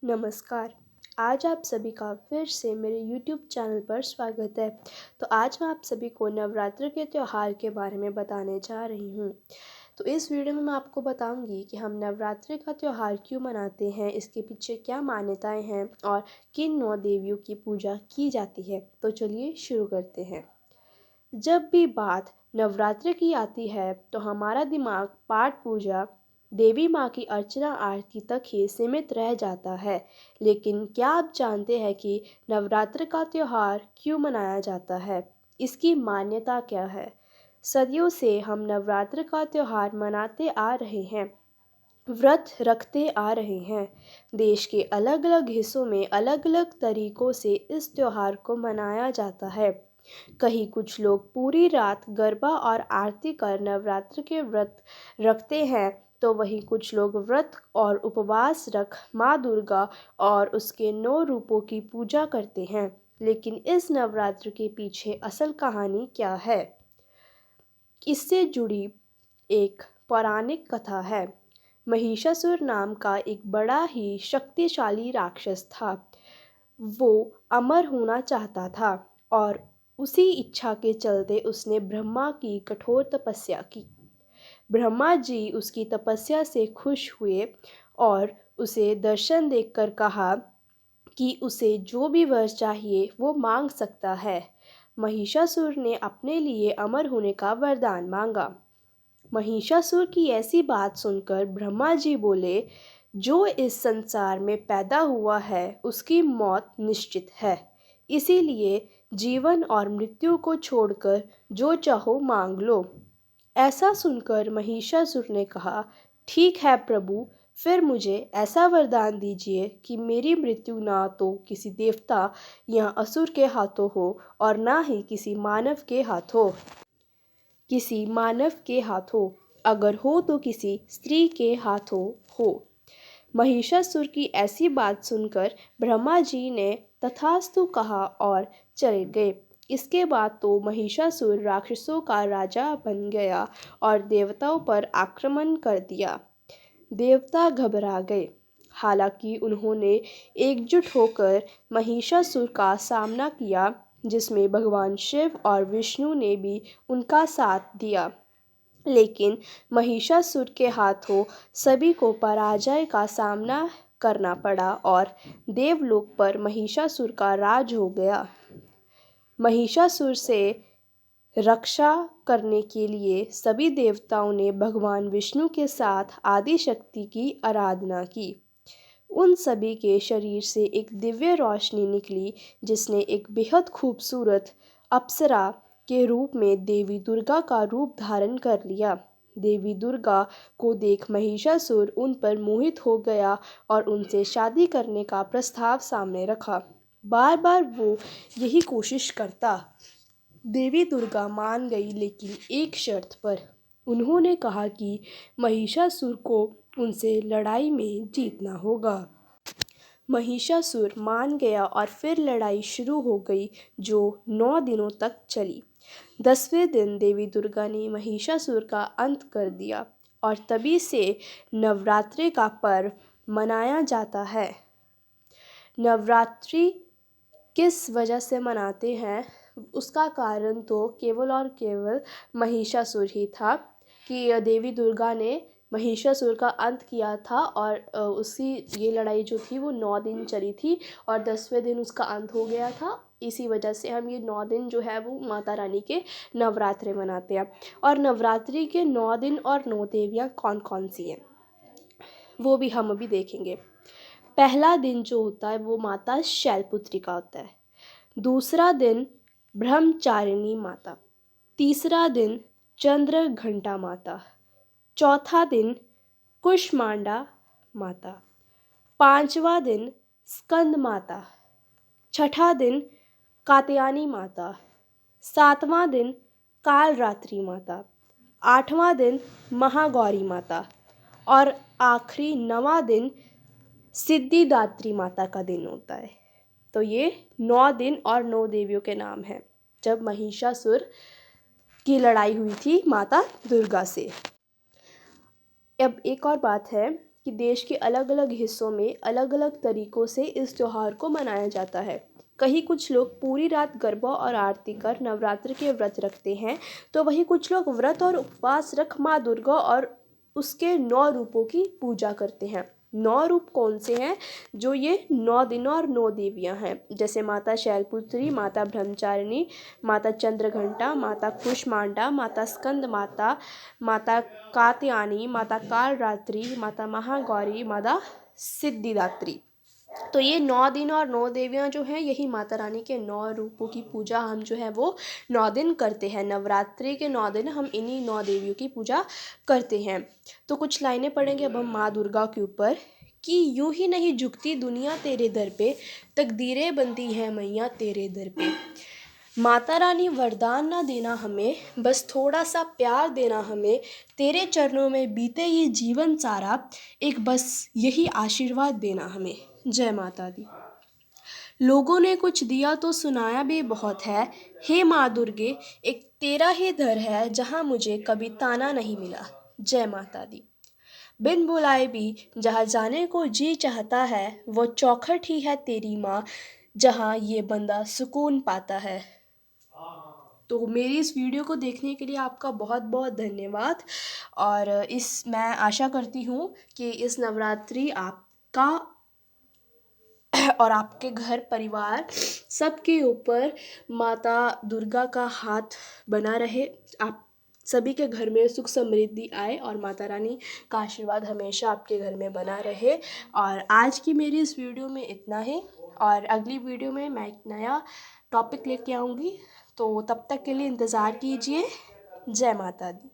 नमस्कार। आज आप सभी का फिर से मेरे YouTube चैनल पर स्वागत है। तो आज मैं आप सभी को नवरात्र के त्यौहार के बारे में बताने जा रही हूँ। तो इस वीडियो में मैं आपको बताऊंगी कि हम नवरात्रि का त्यौहार क्यों मनाते हैं, इसके पीछे क्या मान्यताएं हैं और किन 9 देवियों की पूजा की जाती है। तो चलिए शुरू करते हैं। जब भी बात नवरात्रि की आती है तो हमारा दिमाग पाठ पूजा, देवी माँ की अर्चना आरती तक ही सीमित रह जाता है। लेकिन क्या आप जानते हैं कि नवरात्र का त्यौहार क्यों मनाया जाता है? इसकी मान्यता क्या है? सदियों से हम नवरात्र का त्यौहार मनाते आ रहे हैं, व्रत रखते आ रहे हैं। देश के अलग अलग हिस्सों में अलग अलग तरीक़ों से इस त्यौहार को मनाया जाता है। कहीं कुछ लोग पूरी रात गरबा और आरती कर नवरात्र के व्रत रखते हैं, तो वहीं कुछ लोग व्रत और उपवास रख माँ दुर्गा और उसके 9 रूपों की पूजा करते हैं। लेकिन इस नवरात्र के पीछे असल कहानी क्या है? इससे जुड़ी एक पौराणिक कथा है। महिषासुर नाम का एक बड़ा ही शक्तिशाली राक्षस था। वो अमर होना चाहता था और उसी इच्छा के चलते उसने ब्रह्मा की कठोर तपस्या की। ब्रह्मा जी उसकी तपस्या से खुश हुए और उसे दर्शन देकर कहा कि उसे जो भी वर चाहिए वो मांग सकता है। महिषासुर ने अपने लिए अमर होने का वरदान मांगा। महिषासुर की ऐसी बात सुनकर ब्रह्मा जी बोले, जो इस संसार में पैदा हुआ है उसकी मौत निश्चित है, इसीलिए जीवन और मृत्यु को छोड़कर जो चाहो मांग लो। ऐसा सुनकर महिषासुर ने कहा, ठीक है प्रभु, फिर मुझे ऐसा वरदान दीजिए कि मेरी मृत्यु ना तो किसी देवता या असुर के हाथों हो और ना ही किसी मानव के हाथों, अगर हो तो किसी स्त्री के हाथों हो। महिषासुर की ऐसी बात सुनकर ब्रह्मा जी ने तथास्तु कहा और चले गए। इसके बाद तो महिषासुर राक्षसों का राजा बन गया और देवताओं पर आक्रमण कर दिया। देवता घबरा गए। हालांकि उन्होंने एकजुट होकर महिषासुर का सामना किया, जिसमें भगवान शिव और विष्णु ने भी उनका साथ दिया। लेकिन महिषासुर के हाथों सभी को पराजय का सामना करना पड़ा और देवलोक पर महिषासुर का राज हो गया। महिषासुर से रक्षा करने के लिए सभी देवताओं ने भगवान विष्णु के साथ आदिशक्ति की आराधना की। उन सभी के शरीर से एक दिव्य रोशनी निकली, जिसने एक बेहद खूबसूरत अप्सरा के रूप में देवी दुर्गा का रूप धारण कर लिया। देवी दुर्गा को देख महिषासुर उन पर मोहित हो गया और उनसे शादी करने का प्रस्ताव सामने रखा। बार बार वो यही कोशिश करता। देवी दुर्गा मान गई, लेकिन एक शर्त पर। उन्होंने कहा कि महिषासुर को उनसे लड़ाई में जीतना होगा। महिषासुर मान गया और फिर लड़ाई शुरू हो गई, जो 9 दिनों तक चली। 10वें दिन देवी दुर्गा ने महिषासुर का अंत कर दिया और तभी से नवरात्रि का पर्व मनाया जाता है। नवरात्रि किस वजह से मनाते हैं, उसका कारण तो केवल और केवल महिषासुर ही था कि देवी दुर्गा ने महिषासुर का अंत किया था और ये लड़ाई जो थी वो 9 दिन चली थी और 10वें दिन उसका अंत हो गया था। इसी वजह से हम ये 9 दिन जो है वो माता रानी के नवरात्रे मनाते हैं। और नवरात्रि के 9 दिन और 9 देवियाँ कौन कौन सी हैं वो भी हम अभी देखेंगे। पहला दिन जो होता है वो माता शैलपुत्री का होता है। दूसरा दिन ब्रह्मचारिणी माता। तीसरा दिन चंद्र घंटा माता। चौथा दिन कुष्मांडा माता। 5वां दिन स्कंद माता। छठा दिन कात्यायनी माता। 7वां दिन कालरात्रि माता। 8वां दिन महागौरी माता और आखिरी 9वां दिन सिद्धिदात्री माता का दिन होता है। तो ये 9 दिन और 9 देवियों के नाम हैं जब महिषासुर की लड़ाई हुई थी माता दुर्गा से। अब एक और बात है कि देश के अलग अलग हिस्सों में अलग अलग तरीक़ों से इस त्यौहार को मनाया जाता है। कहीं कुछ लोग पूरी रात गरबा और आरती कर नवरात्र के व्रत रखते हैं, तो वहीं कुछ लोग व्रत और उपवास रख माँ दुर्गा और उसके 9 रूपों की पूजा करते हैं। 9 रूप कौन से हैं? जो ये 9 दिन और 9 देवियाँ हैं, जैसे माता शैलपुत्री, माता ब्रह्मचारिणी, माता चंद्रघंटा, माता कुष्मांडा, माता स्कंद माता, माता कात्यायनी, माता कालरात्रि, माता महागौरी, माता सिद्धिदात्री। तो ये 9 दिन और 9 देवियाँ जो हैं, यही माता रानी के 9 रूपों की पूजा हम जो है वो 9 दिन करते हैं। नवरात्रि के 9 दिन हम इन्हीं 9 देवियों की पूजा करते हैं। तो कुछ लाइनें पढ़ेंगे अब हम माँ दुर्गा के ऊपर कि यूं ही नहीं झुकती दुनिया तेरे दर पे, तकदीरें बनती हैं मैया तेरे दर पे। माता रानी वरदान ना देना हमें, बस थोड़ा सा प्यार देना हमें, तेरे चरणों में बीते ये जीवन सारा, एक बस यही आशीर्वाद देना हमें। जय माता दी। लोगों ने कुछ दिया तो सुनाया भी बहुत है, हे माँ दुर्गे एक तेरा ही दर है जहाँ मुझे कभी ताना नहीं मिला। जय माता दी। बिन बुलाए भी जहाँ जाने को जी चाहता है, वो चौखट ही है तेरी माँ जहाँ ये बंदा सुकून पाता है। तो मेरी इस वीडियो को देखने के लिए आपका बहुत बहुत धन्यवाद। और मैं आशा करती हूँ कि इस नवरात्रि आपका और आपके घर परिवार सबके ऊपर माता दुर्गा का हाथ बना रहे, आप सभी के घर में सुख समृद्धि आए और माता रानी का आशीर्वाद हमेशा आपके घर में बना रहे। और आज की मेरी इस वीडियो में इतना ही, और अगली वीडियो में मैं एक नया टॉपिक लेके आऊँगी, तो तब तक के लिए इंतज़ार कीजिए। जय माता दी।